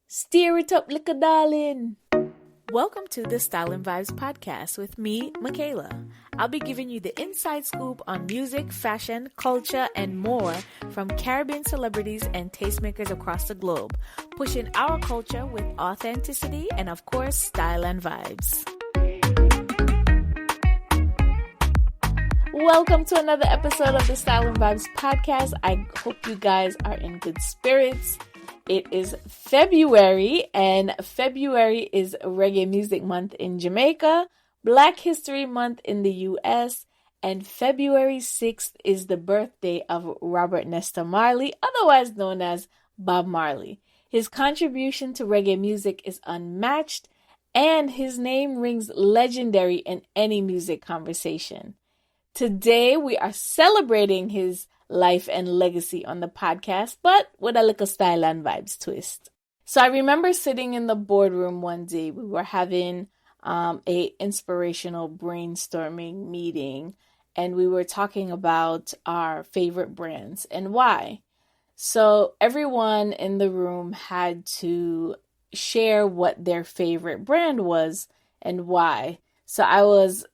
Steer it up, little darling. Welcome to the Style and Vibes podcast with me, Michaela. I'll be giving you the inside scoop on music, fashion, culture, and more from Caribbean celebrities and tastemakers across the globe, pushing our culture with authenticity and, of course, style and vibes. Welcome to another episode of the Style and Vibes podcast. I hope you guys are in good spirits. It is February, and February is Reggae Music Month in Jamaica, Black History Month in the US, and February 6th is the birthday of Robert Nesta Marley, otherwise known as Bob Marley. His contribution to reggae music is unmatched, and his name rings legendary in any music conversation. Today, we are celebrating his life and legacy on the podcast, but with a little style and vibes twist. So I remember sitting in the boardroom one day. We were having a inspirational brainstorming meeting, and we were talking about our favorite brands and why. So everyone in the room had to share what their favorite brand was and why. So I was,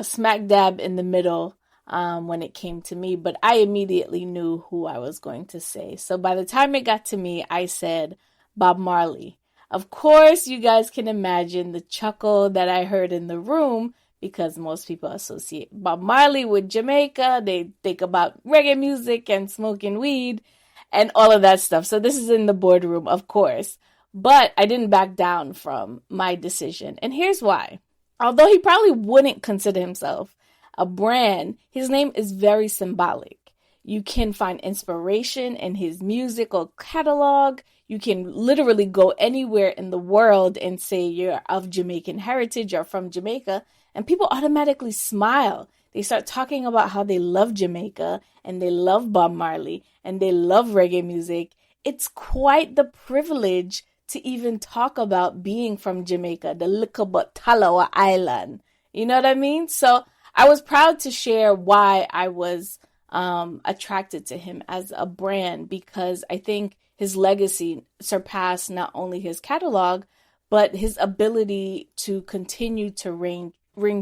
smack dab in the middle when it came to me, but I immediately knew who I was going to say. So by the time it got to me, I said Bob Marley. Of course, you guys can imagine the chuckle that I heard in the room because most people associate Bob Marley with Jamaica. They think about reggae music and smoking weed and all of that stuff. So this is in the boardroom, of course, but I didn't back down from my decision. And here's why. Although he probably wouldn't consider himself a brand, his name is very symbolic. You can find inspiration in his musical catalog. You can literally go anywhere in the world and say you're of Jamaican heritage or from Jamaica, and people automatically smile. They start talking about how they love Jamaica and they love Bob Marley and they love reggae music. It's quite the privilege to even talk about being from Jamaica, the little but Talawa Island. You know what I mean? So I was proud to share why I was attracted to him as a brand, because I think his legacy surpassed not only his catalog, but his ability to continue to ring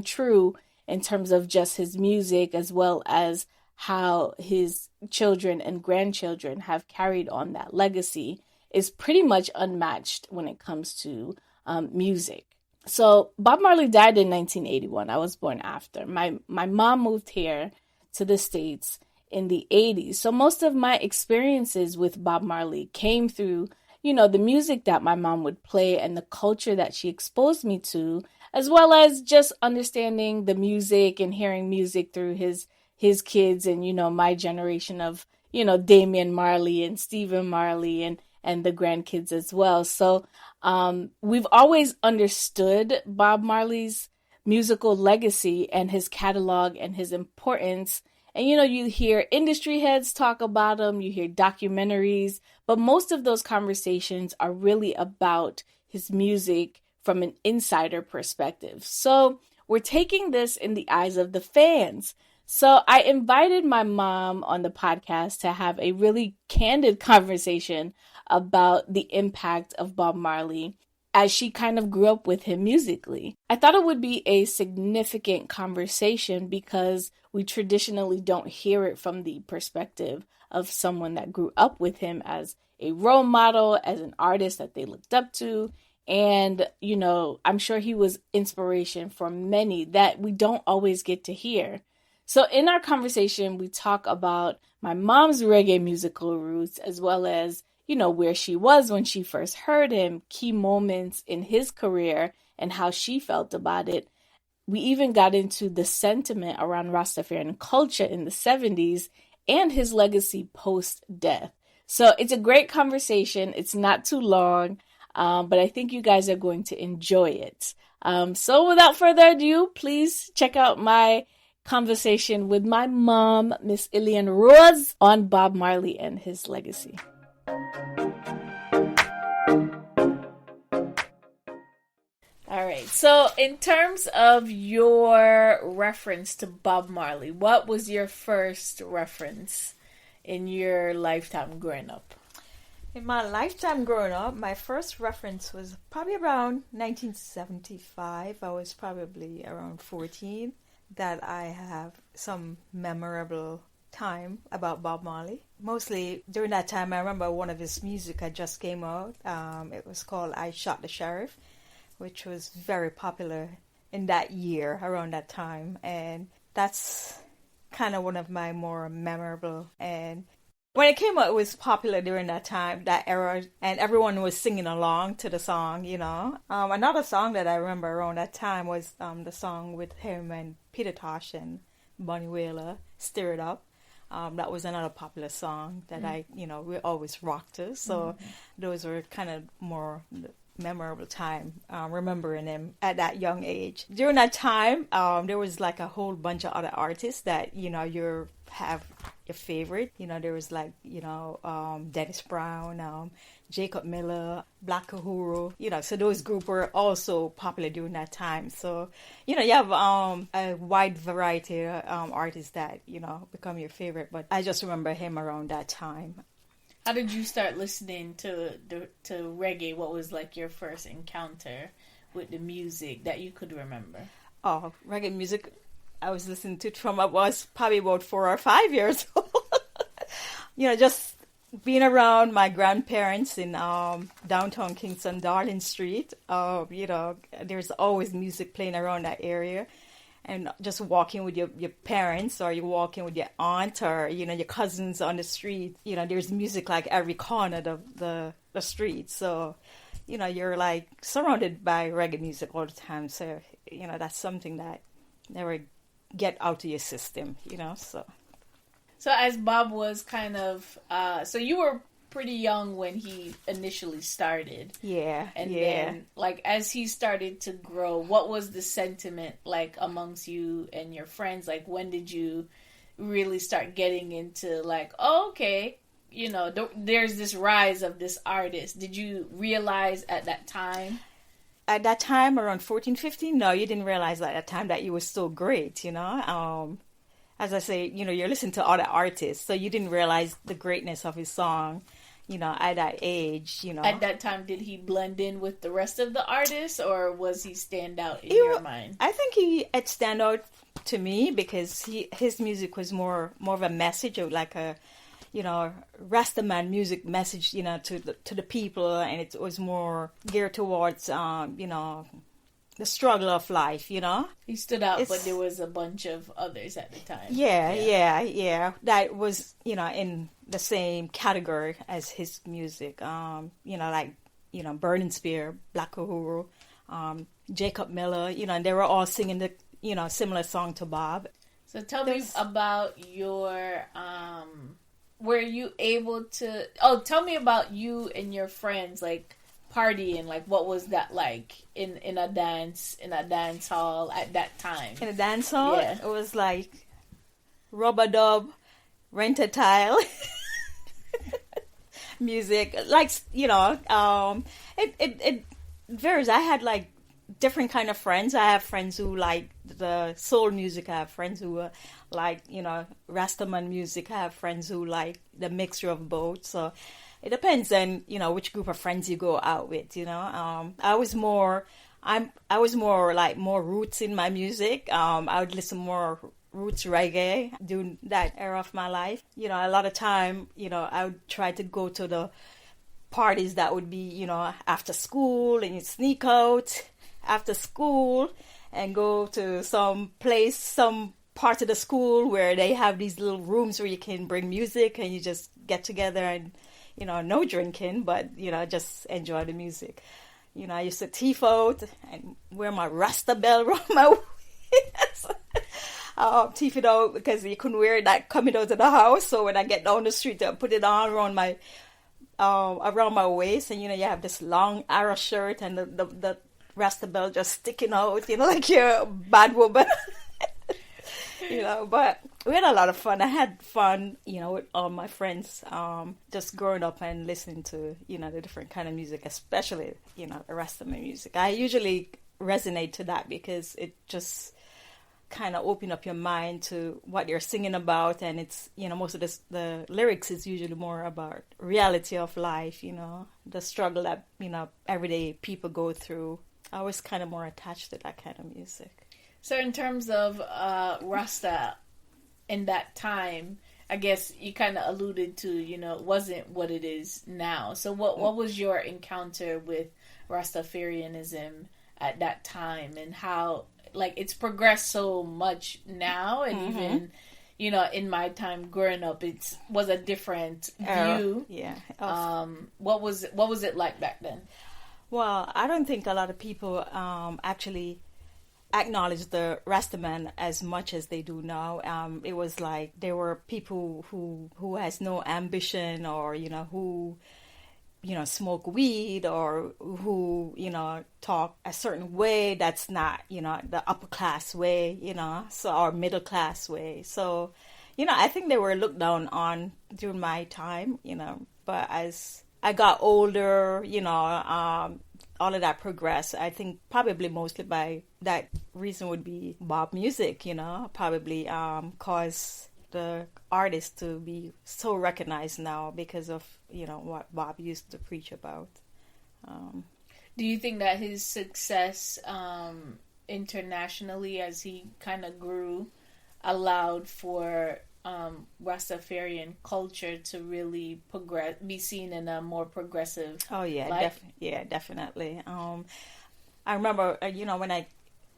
true in terms of just his music, as well as how his children and grandchildren have carried on that legacy, is pretty much unmatched when it comes to music. So Bob Marley died in 1981. I was born after. My mom moved here to the States in the 80s. So most of my experiences with Bob Marley came through, the music that my mom would play and the culture that she exposed me to, as well as just understanding the music and hearing music through his kids and, my generation of, Damian Marley and Stephen Marley and the grandkids as well. So we've always understood Bob Marley's musical legacy and his catalog and his importance. And, you hear industry heads talk about him, you hear documentaries, but most of those conversations are really about his music from an insider perspective. So we're taking this in the eyes of the fans. So I invited my mom on the podcast to have a really candid conversation about the impact of Bob Marley as she kind of grew up with him musically. I thought it would be a significant conversation because we traditionally don't hear it from the perspective of someone that grew up with him as a role model, as an artist that they looked up to. And, I'm sure he was inspiration for many that we don't always get to hear. So in our conversation, we talk about my mom's reggae musical roots, as well as, where she was when she first heard him, key moments in his career and how she felt about it. We even got into the sentiment around Rastafarian culture in the 70s and his legacy post-death. So it's a great conversation. It's not too long, but I think you guys are going to enjoy it. So without further ado, please check out my conversation with my mom, Miss Ilian Rose, on Bob Marley and his legacy. All right. So in terms of your reference to Bob Marley, what was your first reference in your lifetime growing up? In my lifetime growing up, my first reference was probably around 1975. I was probably around 14 that I have some memorable time about Bob Marley. Mostly during that time, I remember one of his music had just came out. It was called I Shot the Sheriff, which was very popular in that year, around that time. And that's kind of one of my more memorable. And when it came out, it was popular during that time, that era, and everyone was singing along to the song, you know. Another song that I remember around that time was the song with him and Peter Tosh and Bunny Wailer, Stir It Up. That was another popular song that we always rocked to. So those were kind of more memorable time, remembering him at that young age. During that time, there was like a whole bunch of other artists that, you have your favorite. There was like, Dennis Brown, Jacob Miller, Black Uhuru, so those groups were also popular during that time. So, you have a wide variety of artists that, become your favorite. But I just remember him around that time. How did you start listening to reggae? What was like your first encounter with the music that you could remember? Oh, reggae music I was listening to from I was probably about 4 or 5 years old. Just being around my grandparents in downtown Kingston, Darling Street. There's always music playing around that area. And just walking with your parents, or you're walking with your aunt, or, your cousins on the street, there's music like every corner of the street. So, you're like surrounded by reggae music all the time. So, that's something that never get out of your system, so. So as Bob was kind of, so you were pretty young when he initially started. Yeah. And then, like, as he started to grow, what was the sentiment like amongst you and your friends? Like, when did you really start getting into, like, oh, okay, there's this rise of this artist? Did you realize at that time? At that time, around 14, 15, no, you didn't realize at that time that you were so great, As I say, you're listening to other artists, so you didn't realize the greatness of his song, at that age, At that time, did he blend in with the rest of the artists, or was he stand out in your mind? I think he had stand out to me because his music was more of a message, of like a, Rastaman music message, to the people, and it was more geared towards, the struggle of life, He stood out, but there was a bunch of others at the time. Yeah. That was, in the same category as his music. Burning Spear, Black Uhuru, Jacob Miller, and they were all singing the, similar song to Bob. So tell me about your, were you able to, tell me about you and your friends, like, partying, like, what was that like in a dance hall at that time? In a dance hall? Yeah. It was like rubber dub, rent-a-tile music. Like, it varies. I had like different kind of friends. I have friends who like the soul music. I have friends who like, Rastaman music. I have friends who like the mixture of both. So it depends on, which group of friends you go out with, I was more like more roots in my music. I would listen more roots reggae during that era of my life. A lot of time, I would try to go to the parties that would be, after school, and you sneak out after school and go to some part of the school where they have these little rooms where you can bring music and you just get together and, no drinking, but, just enjoy the music. I used to teeth out and wear my Rasta bell around my waist. Teeth it out because you couldn't wear that coming out of the house. So when I get down the street, I put it on around my waist. And, you have this long arrow shirt and the Rasta bell just sticking out, like you're a bad woman. But we had a lot of fun. I had fun, with all my friends, just growing up and listening to, the different kind of music, especially, the Rastaman music. I usually resonate to that because it just kind of open up your mind to what you're singing about. And it's, most of the lyrics is usually more about reality of life, the struggle that, everyday people go through. I was kind of more attached to that kind of music. So in terms of Rasta in that time, I guess you kind of alluded to, it wasn't what it is now. So what was your encounter with Rastafarianism at that time, and how, like, it's progressed so much now, and even, in my time growing up, it was a different view. Yeah. What was it like back then? Well, I don't think a lot of people actually acknowledge the Rastaman as much as they do now. It was like there were people who has no ambition, or who smoke weed, or who talk a certain way that's not the upper class way, so, or middle class way. So I think they were looked down on during my time, but as I got older, all of that progressed. I think probably mostly by that reason would be Bob music, probably cause the artist to be so recognized now because of, what Bob used to preach about. Do you think that his success internationally, as he kind of grew, allowed for Rastafarian culture to really be seen in a more progressive light? Definitely. I remember, when I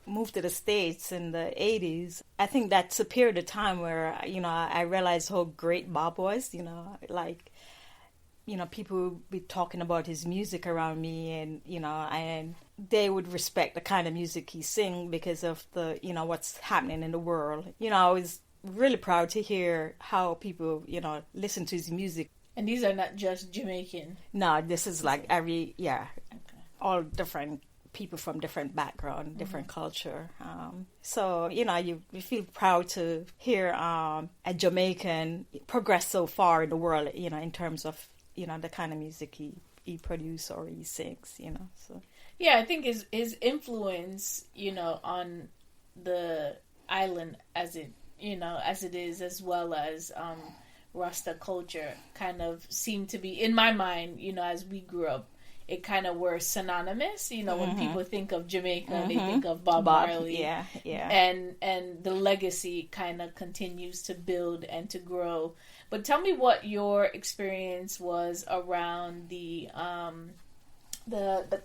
moved to the States in the 80s, I think that's a period of time where, I realized how great Bob was, people would be talking about his music around me, and, and they would respect the kind of music he sing because of the, what's happening in the world. I was really proud to hear how people, listen to his music. And these are not just Jamaican? No, this is like all different people from different background, different culture. So, you feel proud to hear a Jamaican progress so far in the world, in terms of, the kind of music he produces or he sings, so. Yeah, I think his influence, on the island as it is, as well as Rasta culture, kind of seemed to be, in my mind, as we grew up, it kind of were synonymous. When people think of Jamaica, they think of Bob Marley. Yeah. And the legacy kind of continues to build and to grow. But tell me what your experience was around the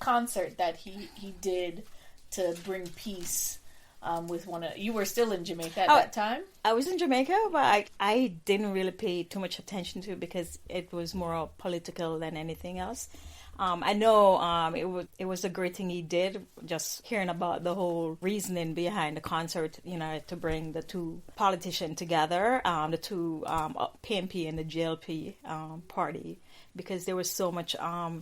concert that he did to bring peace. With you were still in Jamaica at that time? I was in Jamaica, but I didn't really pay too much attention to it because it was more political than anything else. I know it was a great thing he did, just hearing about the whole reasoning behind the concert, to bring the two politicians together, the two PNP and the GLP party, because there was so much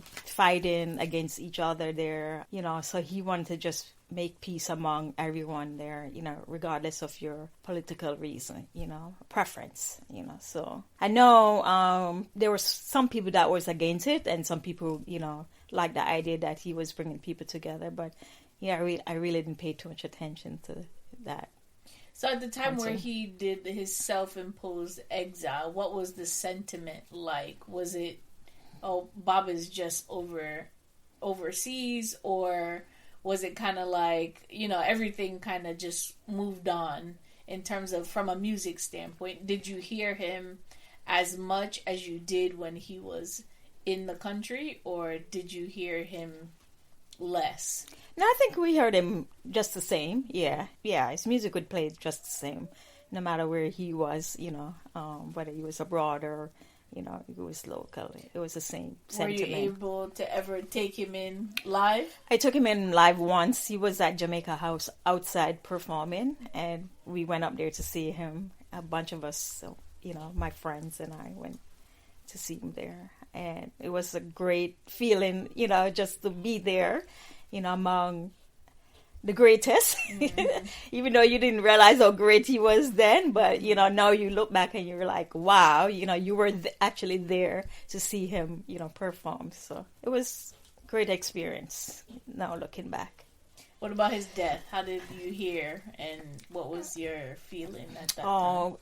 fighting against each other there, so he wanted to just make peace among everyone there, regardless of your political reason, preference, so I know there were some people that was against it, and some people, liked the idea that he was bringing people together, but I really didn't pay too much attention to that. So at the time where he did his self-imposed exile, what was the sentiment like? Was it, Bob is just overseas, or was it kind of like, everything kind of just moved on in terms of, from a music standpoint? Did you hear him as much as you did when he was in the country, or did you hear him less? No, I think we heard him just the same. Yeah, his music would play just the same, no matter where he was, whether he was abroad or, it was local. It was the same sentiment. Were you able to ever take him in live? I took him in live once. He was at Jamaica House outside performing, and we went up there to see him. A bunch of us, so, my friends and I went to see him there. And it was a great feeling, just to be there, among the greatest, even though you didn't realize how great he was then. But, now you look back and you're like, wow, you were actually there to see him, perform. So it was a great experience now looking back. What about his death? How did you hear, and what was your feeling at that time? Oh,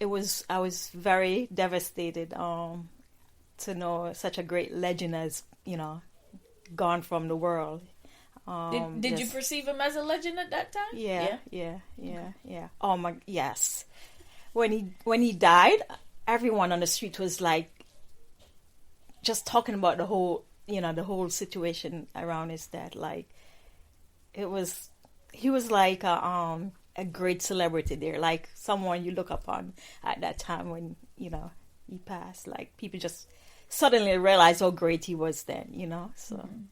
I was very devastated to know such a great legend as, gone from the world. Did you perceive him as a legend at that time? Yeah. Oh my, yes. When he died, everyone on the street was like just talking about the whole situation around his death. Like he was like a great celebrity there, like someone you look upon at that time when he passed. Like people just suddenly realized how great he was then. So. Mm-hmm.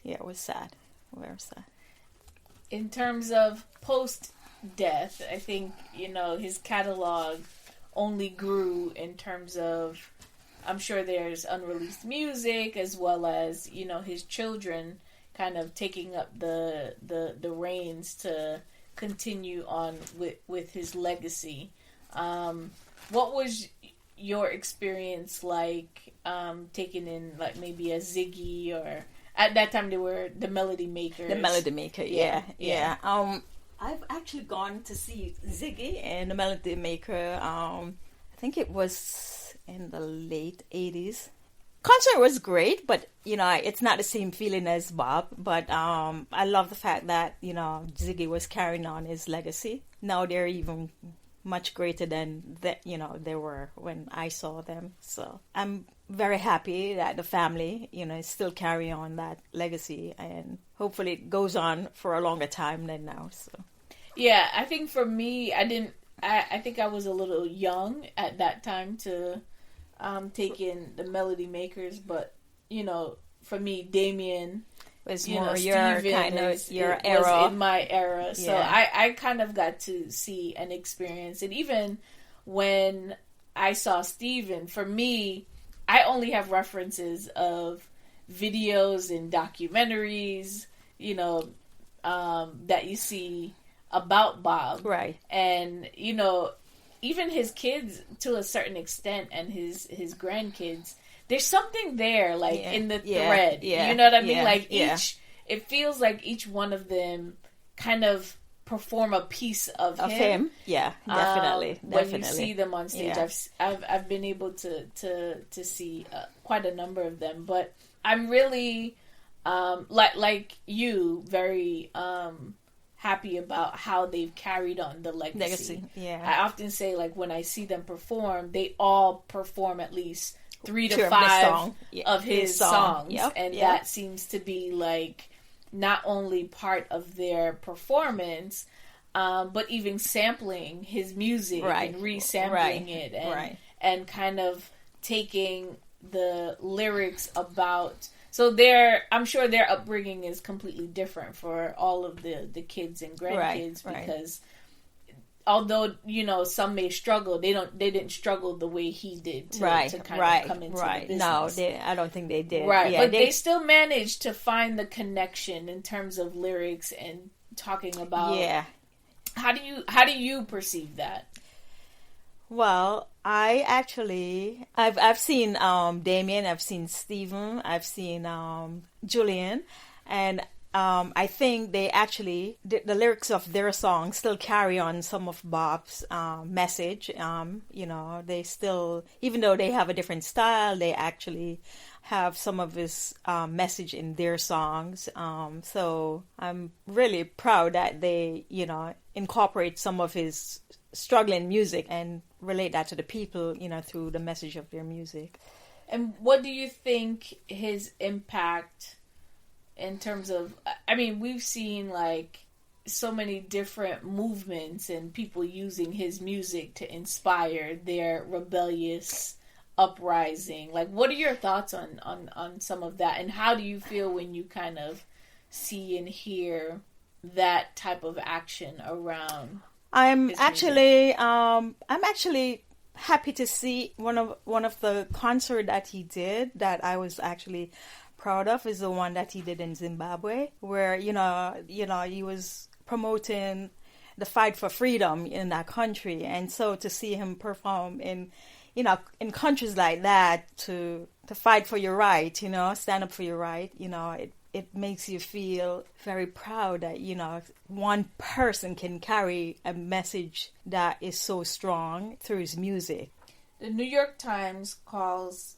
Yeah, it was sad. Very sad. In terms of post-death, I think, his catalog only grew in terms of, I'm sure there's unreleased music as well as, his children kind of taking up the reins to continue on with his legacy. What was your experience like taking in like maybe a Ziggy, or at that time they were the Melody Makers? The Melody Maker, yeah. I've actually gone to see Ziggy and the Melody Maker. I think it was in the late 80s. Concert was great, but it's not the same feeling as Bob. But I love the fact that Ziggy was carrying on his legacy. Now they're even much greater than they were when I saw them. So I'm very happy that the family is still carrying on that legacy, and hopefully it goes on for a longer time than now. So yeah, I think for me, I think I was a little young at that time to take in the Melody Makers, but for me, Damien was more your kind of your era. Was in my era, so I kind of got to see and experience it. Even when I saw Steven, for me, I only have references of videos and documentaries, that you see about Bob, right? And even his kids to a certain extent, and his grandkids. There's something there, like in the thread. You know what I mean? Like it feels like each one of them kind of perform a piece of him. Yeah, definitely. When you see them on stage, I've been able to see quite a number of them, but I'm really like you, very happy about how they've carried on the legacy. Yeah, I often say, like, when I see them perform, they all perform at least 3 to 5 of his songs. And that seems to be like not only part of their performance, but even sampling his music and resampling it, and kind of taking the lyrics about. So I'm sure their upbringing is completely different for all of the kids and grandkids, because although some may struggle, they didn't struggle the way he did to kind of come into the business. No, I don't think they did. Right, but they still managed to find the connection in terms of lyrics and talking about. Yeah. How do you perceive that? Well, I've seen Damien, I've seen Stephen, I've seen Julian, and I think they actually, the lyrics of their songs still carry on some of Bob's message. They still, even though they have a different style, they actually have some of his message in their songs. So I'm really proud that they, incorporate some of his struggling music and relate that to the people, through the message of their music. And what do you think his impact in terms of, we've seen like so many different movements and people using his music to inspire their rebellious uprising. Like, what are your thoughts on some of that, and how do you feel when you kind of see and hear that type of action around? I'm actually happy to see one of the concert that he did that I was actually proud of is the one that he did in Zimbabwe, where he was promoting the fight for freedom in that country, and so to see him perform in countries like that, to to fight for your right, stand up for your right, it makes you feel very proud that, one person can carry a message that is so strong through his music. The New York Times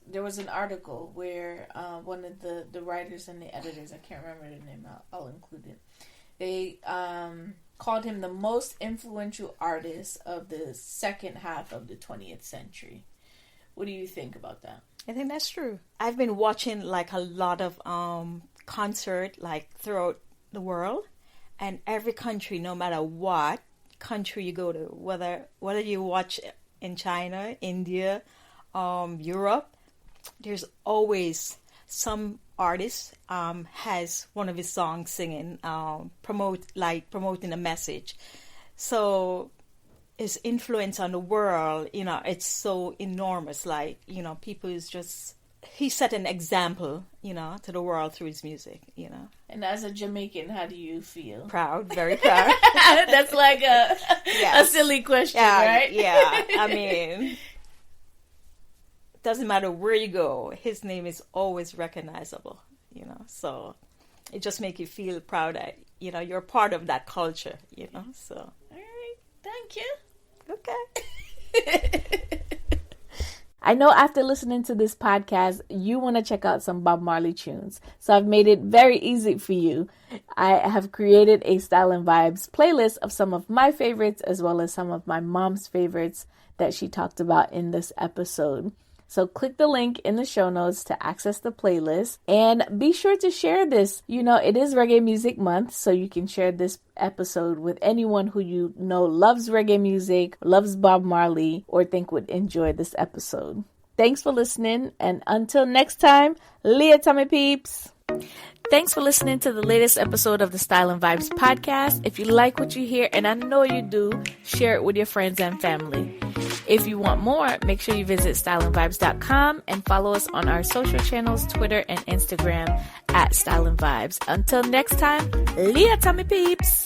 there was an article where one of the writers and the editors, I can't remember the name, I'll include it. They called him the most influential artist of the second half of the 20th century. What do you think about that? I think that's true. I've been watching like a lot of concert like throughout the world, and every country, no matter what country you go to, whether you watch in China, India, Europe, there's always some artist has one of his songs singing, promoting a message. So his influence on the world, it's so enormous. Like, people is just, he set an example, to the world through his music, And as a Jamaican, how do you feel? Proud, very proud. That's like a silly question, right? Yeah, I mean, doesn't matter where you go, his name is always recognizable, so it just makes you feel proud that, you're part of that culture, so. All right, thank you. Okay. I know after listening to this podcast, you want to check out some Bob Marley tunes. So I've made it very easy for you. I have created a Style and Vibes playlist of some of my favorites as well as some of my mom's favorites that she talked about in this episode. So click the link in the show notes to access the playlist, and be sure to share this. It is Reggae Music Month, so you can share this episode with anyone who you know loves reggae music, loves Bob Marley, or think would enjoy this episode. Thanks for listening, and until next time, Leah Tummy Peeps. Thanks for listening to the latest episode of the Style and Vibes podcast. If you like what you hear, and I know you do, share it with your friends and family. If you want more, make sure you visit styleandvibes.com and follow us on our social channels, Twitter and Instagram @Style and Vibes. Until next time, Leah Tummy Peeps.